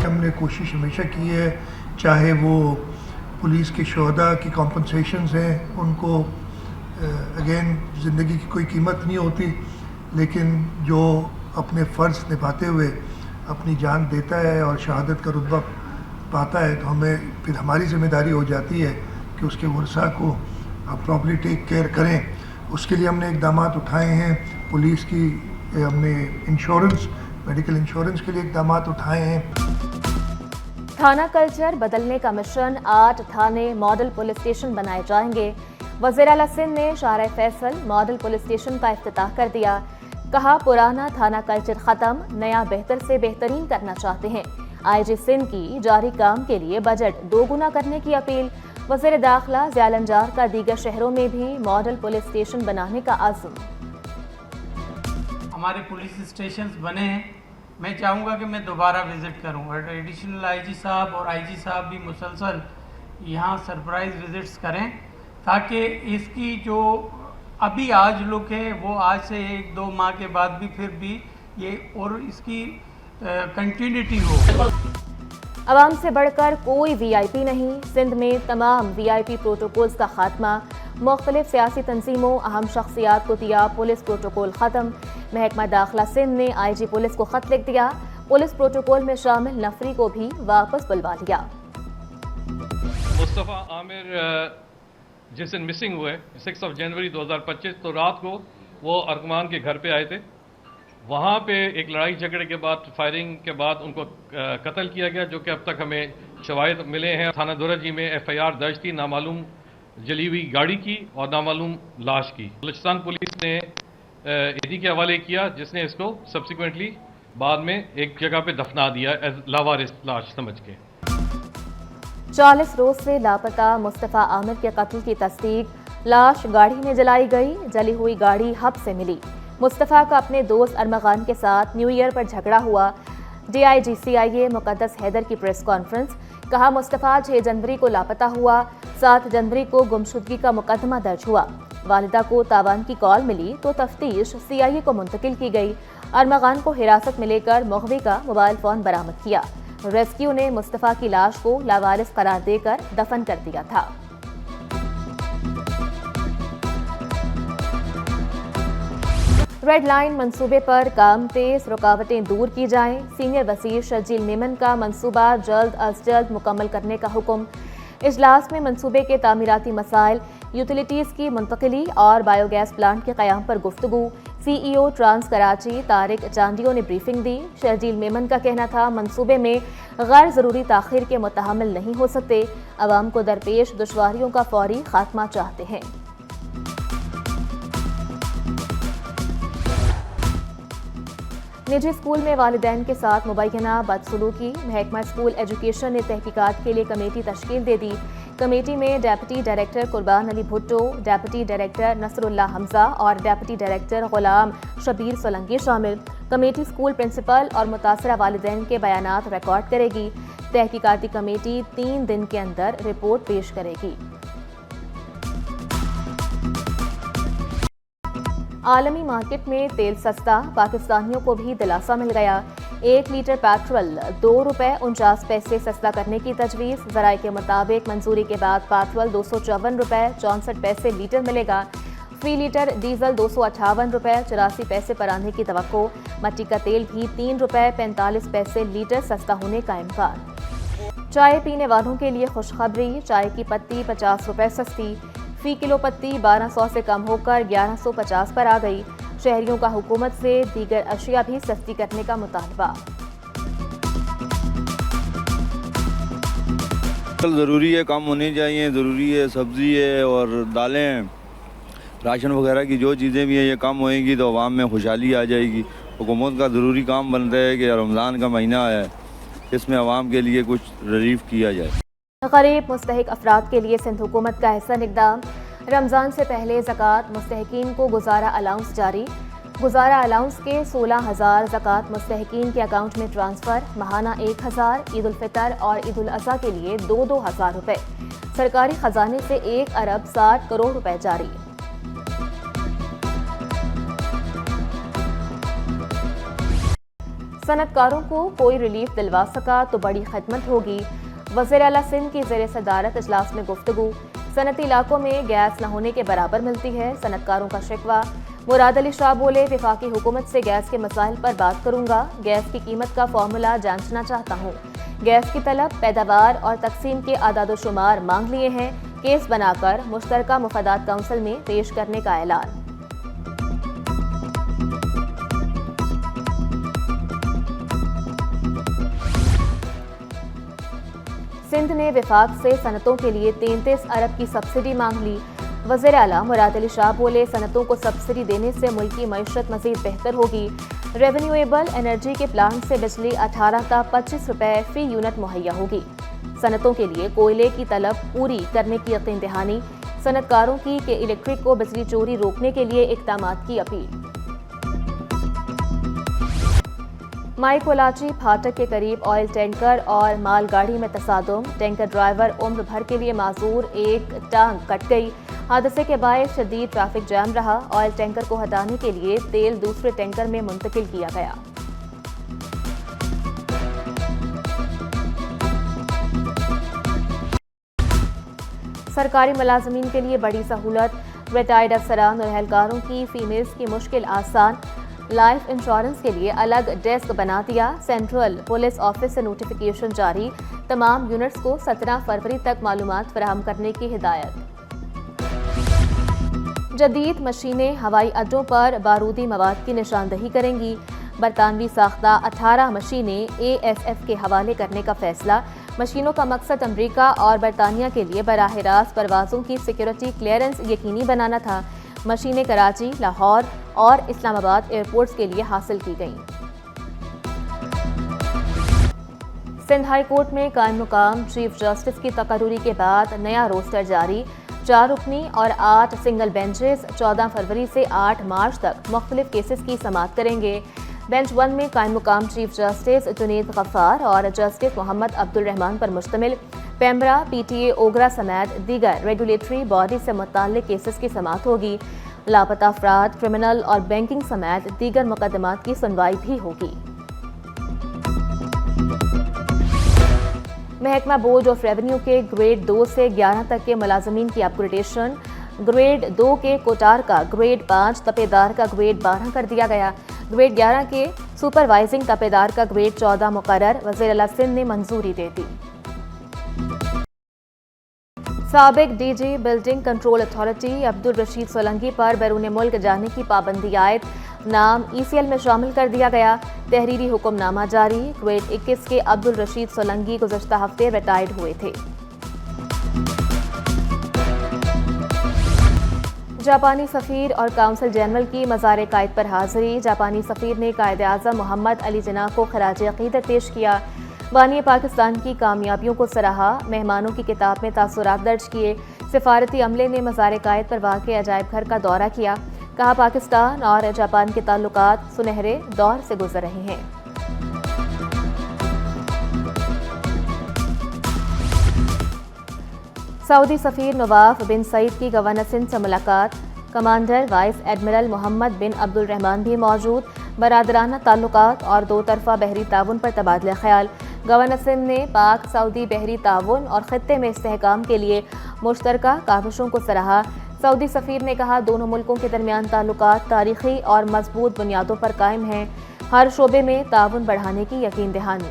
ہم نے کوشش ہمیشہ کی ہے، چاہے وہ پولیس کے شہداء کی کمپنسیشنز ہیں، ان کو اگین زندگی کی کوئی قیمت نہیں ہوتی، لیکن جو اپنے فرض نبھاتے ہوئے اپنی جان دیتا ہے اور شہادت کا رتبہ پاتا ہے، تو ہمیں پھر ہماری ذمہ داری ہو جاتی ہے کہ اس کے ورثاء کو پراپرلی ٹیک کیئر کریں۔ اس کے لیے ہم نے اقدامات اٹھائے ہیں، پولیس کی ہم نے انشورنس، میڈیکل انشورنس کے لیے اقدامات اٹھائے ہیں۔ تھانہ کلچر بدلنے کا مشن، 8 تھانے ماڈل پولیس اسٹیشن بنائے جائیں گے۔ وزیر اعلیٰ سندھ نے شارع فیصل ماڈل پولیس اسٹیشن کا افتتاح کر دیا۔ کہا پرانا تھانہ کلچر ختم، نیا بہتر سے بہترین کرنا چاہتے ہیں۔ آئی جی سندھ کی جاری کام کے لیے بجٹ 2 گنا کرنے کی اپیل۔ وزیر داخلہ ضیاء الانجار کا دیگر شہروں میں بھی ماڈل پولیس اسٹیشن بنانے کا عزم۔ ہمارے پولیس اسٹیشنز بنے ہیں، میں چاہوں گا کہ میں دوبارہ وزٹ کروں، اور ایڈیشنل آئی جی صاحب اور آئی جی صاحب بھی مسلسل یہاں سرپرائز وزٹس کریں، تاکہ اس کی جو ابھی آج لک ہے وہ آج سے 1-2 ماہ کے بعد بھی پھر بھی یہ اور اس کی کنٹینیوٹی ہو۔ عوام سے بڑھ کر کوئی وی آئی پی نہیں، سندھ میں تمام وی آئی پی پروٹوکولز کا خاتمہ۔ مختلف سیاسی تنظیموں، اہم شخصیات کو دیا پولیس پروٹوکول ختم۔ محکمہ داخلہ سندھ نے آئی جی پولیس کو خط لکھ دیا، پولیس پروٹوکول میں شامل نفری کو بھی واپس بلوا لیا۔ مصطفیٰ عامر جس دن مسنگ ہوئے 6 جنوری 2025، تو رات کو وہ ارکمان کے گھر پہ آئے تھے۔ وہاں پہ ایک لڑائی جھگڑے کے بعد، فائرنگ کے بعد ان کو قتل کیا گیا، جو کہ اب تک ہمیں شواہد ملے ہیں۔ تھانہ دورجی میں ایف آئی آر درج تھی نامعلوم جلی ہوئی گاڑی کی اور نامعلوم لاش کی۔ بلوچستان پولیس نے ایڈی کے حوالے کیا، جس نے اس کو سبسیکوینٹلی بعد میں ایک جگہ پہ دفنا دیا ایز لاوارث لاش سمجھ کے۔ 40 روز سے لاپتہ مصطفیٰ عامر کے قتل کی تصدیق، لاش گاڑی میں جلائی گئی، جلی ہوئی گاڑی ہب سے ملی۔ مصطفیٰ کا اپنے دوست ارمغان کے ساتھ نیو ایئر پر جھگڑا ہوا۔ ڈی آئی جی سی آئی اے مقدس حیدر کی پریس کانفرنس، کہا مصطفیٰ 6 جنوری کو لاپتہ ہوا، 7 جنوری کو گمشدگی کا مقدمہ درج ہوا۔ والدہ کو تاوان کی کال ملی تو تفتیش سی آئی اے کو منتقل کی گئی۔ ارمغان کو حراست میں لے کر مغوی کا موبائل فون برآمد کیا۔ ریسکیو نے مصطفیٰ کی لاش کو لاوارث قرار دے کر دفن کر دیا تھا۔ ریڈ لائن منصوبے پر کام تیز، رکاوٹیں دور کی جائیں، سینئر وزیر شرجیل میمن کا منصوبہ جلد از جلد مکمل کرنے کا حکم۔ اجلاس میں منصوبے کے تعمیراتی مسائل، یوٹیلیٹیز کی منتقلی اور بایو گیس پلانٹ کے قیام پر گفتگو۔ سی ای او ٹرانس کراچی طارق چاندیو نے بریفنگ دی۔ شرجیل میمن کا کہنا تھا منصوبے میں غیر ضروری تاخیر کے متحمل نہیں ہو سکتے، عوام کو درپیش دشواریوں کا فوری خاتمہ چاہتے ہیں۔ نجی اسکول میں والدین کے ساتھ مبینہ بدسلوکی، محکمہ اسکول ایجوکیشن نے تحقیقات کے لیے کمیٹی تشکیل دے دی۔ کمیٹی میں ڈیپٹی ڈائریکٹر قربان علی بھٹو، ڈیپٹی ڈائریکٹر نصر اللہ حمزہ اور ڈیپٹی ڈائریکٹر غلام شبیر سولنگی شامل۔ کمیٹی اسکول پرنسپل اور متاثرہ والدین کے بیانات ریکارڈ کرے گی۔ تحقیقاتی کمیٹی 3 دن کے اندر رپورٹ پیش کرے گی۔ عالمی مارکیٹ میں تیل سستا، پاکستانیوں کو بھی دلاسا مل گیا۔ 1 لیٹر پیٹرول ₹2.49 سستا کرنے کی تجویز۔ ذرائع کے مطابق منظوری کے بعد پیٹرول ₹254.64 لیٹر ملے گا۔ فی لیٹر ڈیزل ₹258.84 پر آنے کی توقع۔ مٹی کا تیل بھی ₹3.45 لیٹر سستا ہونے کا امکان۔ چائے پینے والوں کے لیے خوشخبری، چائے کی پتی ₹50 سستی، فی کلو پتی 1200 سے کم ہو کر 1150 پر آ گئی۔ شہریوں کا حکومت سے دیگر اشیاء بھی سستی کرنے کا مطالبہ۔ ضروری ہے، کم ہونی چاہیے، ضروری ہے، سبزی ہے اور دالیں، راشن وغیرہ کی جو چیزیں بھی ہیں یہ کم ہوئیں گی تو عوام میں خوشحالی آ جائے گی۔ حکومت کا ضروری کام بنتا ہے کہ رمضان کا مہینہ ہے، اس میں عوام کے لیے کچھ ریلیف کیا جائے۔ غریب مستحق افراد کے لیے سندھ حکومت کا احسن اقدام، رمضان سے پہلے زکوٰۃ مستحقین کو گزارا الاؤنس جاری۔ گزارا الاؤنس کے 16,000 زکوٰۃ مستحقین کے اکاؤنٹ میں ٹرانسفر، ماہانہ 1,000، عید الفطر اور عید الاضحیٰ کے لیے 2,000 روپے۔ سرکاری خزانے سے 1 ارب 60 کروڑ روپے جاری۔ صنعتکاروں کو کوئی ریلیف دلوا سکا تو بڑی خدمت ہوگی. وزیر اعلیٰ سندھ کی زیر صدارت اجلاس میں گفتگو. صنعتی علاقوں میں گیس نہ ہونے کے برابر ملتی ہے، صنعتکاروں کا شکوہ. مراد علی شاہ بولے، وفاقی حکومت سے گیس کے مسائل پر بات کروں گا، گیس کی قیمت کا فارمولا جانچنا چاہتا ہوں. گیس کی طلب، پیداوار اور تقسیم کے اعداد و شمار مانگ لیے ہیں، کیس بنا کر مشترکہ مفادات کونسل میں پیش کرنے کا اعلان. سندھ نے وفاق سے صنعتوں کے لیے 33 ارب کی سبسڈی مانگ لی. وزیر اعلیٰ مراد علی شاہ بولے، صنعتوں کو سبسڈی دینے سے ملکی معیشت مزید بہتر ہوگی. ریونیویبل انرجی کے پلانٹ سے بجلی 18 تا 25 روپے فی یونٹ مہیا ہوگی. صنعتوں کے لیے کوئلے کی طلب پوری کرنے کی یقین دہانی. صنعتکاروں کی کہ الیکٹرک کو بجلی چوری روکنے کے لیے اقدامات کی اپیل. مائی کولاچی پھاٹک کے قریب آئل ٹینکر اور مال گاڑی میں تصادم. ٹینکر ڈرائیور عمر بھر کے لیے معذور، ایک ٹانگ کٹ گئی. حادثے کے باعث شدید ٹریفک جام رہا. آئل ٹینکر کو ہٹانے کے لیے تیل دوسرے ٹینکر میں منتقل کیا گیا. سرکاری ملازمین کے لیے بڑی سہولت. ریٹائرڈ افسران اور اہلکاروں کی فیمیلز کی مشکل آسان. لائف انشورنس کے لیے الگ ڈیسک بنا دیا. سینٹرل پولیس آفس سے نوٹیفیکیشن جاری. تمام یونٹس کو 17 فروری تک معلومات فراہم کرنے کی ہدایت. جدید مشینیں ہوائی اڈوں پر بارودی مواد کی نشاندہی کریں گی. برطانوی ساختہ 18 مشینیں AFF کے حوالے کرنے کا فیصلہ. مشینوں کا مقصد امریکہ اور برطانیہ کے لیے براہ راست پروازوں کی سیکیورٹی کلیئرنس یقینی بنانا تھا. مشینیں کراچی، لاہور اور اسلام آباد ایئرپورٹس کے لیے حاصل کی گئیں. سندھ ہائی کورٹ میں قائم مقام چیف جسٹس کی تقرری کے بعد نیا روسٹر جاری. 4 رکنی اور 8 سنگل بینچز 14 فروری سے 8 مارچ تک مختلف کیسز کی سماعت کریں گے. بینچ 1 میں قائم مقام چیف جسٹس جنید غفار اور جسٹس محمد عبد الرحمان پر مشتمل پیمبرا، PTA، اوگرا سمیت دیگر ریگولیٹری باڈی سے متعلق کیسز کی سماعت ہوگی. لاپتہ افراد، کرمنل اور بینکنگ سمیت دیگر مقدمات کی سنوائی بھی ہوگی. محکمہ بورڈ آف ریونیو کے گریڈ 2 سے 11 تک کے ملازمین کی اپ گریڈیشن. گریڈ 2 کے کوٹار کا گریڈ 5، تپیدار کا گریڈ 12 کر دیا گیا. گریڈ 11 کے سپروائزنگ تپیدار کا گریڈ 14 مقرر. وزیر اعلیٰ سندھ نے منظوری دے دی. سابق DG building control authority Abdul Rashid Solangi پر بیرون ملک جانے کی پابندی عائد. نام ECL میں شامل کر دیا گیا. تحریری حکم نامہ جاری. گریڈ 21 کے عبدالرشید سولنگی گزشتہ ہفتے ریٹائرڈ ہوئے تھے. جاپانی سفیر اور کونسل جنرل کی مزار قائد پر حاضری. جاپانی سفیر نے قائد اعظم محمد علی جناح کو خراج عقیدت پیش کیا. بانی پاکستان کی کامیابیوں کو سراہا. مہمانوں کی کتاب میں تاثرات درج کیے. سفارتی عملے نے مزار قائد پر واقع عجائب گھر کا دورہ کیا. کہا پاکستان اور جاپان کے تعلقات سنہرے دور سے گزر رہے ہیں. سعودی سفیر نواف بن سعید کی گورنر سندھ سے ملاقات. کمانڈر وائس ایڈمرل محمد بن عبد الرحمان بھی موجود. برادرانہ تعلقات اور دو طرفہ بحری تعاون پر تبادلہ خیال. گورنر سندھ نے پاک سعودی بحری تعاون اور خطے میں استحکام کے لیے مشترکہ کاوشوں کو سراہا. سعودی سفیر نے کہا دونوں ملکوں کے درمیان تعلقات تاریخی اور مضبوط بنیادوں پر قائم ہیں. ہر شعبے میں تعاون بڑھانے کی یقین دہانی.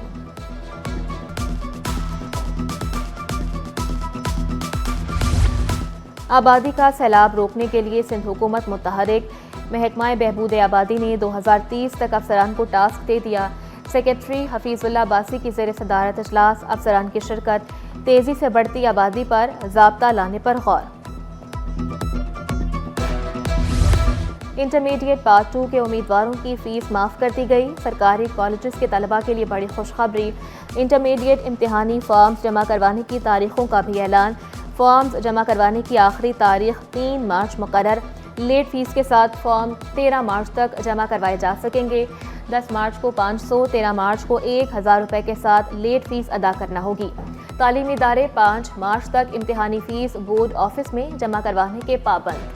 آبادی کا سیلاب روکنے کے لیے سندھ حکومت متحرک. محکمہ بہبود آبادی نے 2030 تک افسران کو ٹاسک دے دیا. سیکریٹری حفیظ اللہ عباسی کی زیر صدارت اجلاس. افسران کی شرکت. تیزی سے بڑھتی آبادی پر ضابطہ لانے پر غور. انٹرمیڈیٹ پارٹ 2 کے امیدواروں کی فیس معاف کر دی گئی. سرکاری کالجز کے طلباء کے لیے بڑی خوشخبری. انٹرمیڈیٹ امتحانی فارمز جمع کروانے کی تاریخوں کا بھی اعلان. فارمز جمع کروانے کی آخری تاریخ 3 مارچ مقرر. لیٹ فیس کے ساتھ فارم 13 مارچ تک جمع کروائے جا سکیں گے. 10 مارچ کو 500، 13 مارچ کو 1000 روپے کے ساتھ لیٹ فیس ادا کرنا ہوگی. تعلیمی ادارے 5 مارچ تک امتحانی فیس بورڈ آفس میں جمع کروانے کے پابند.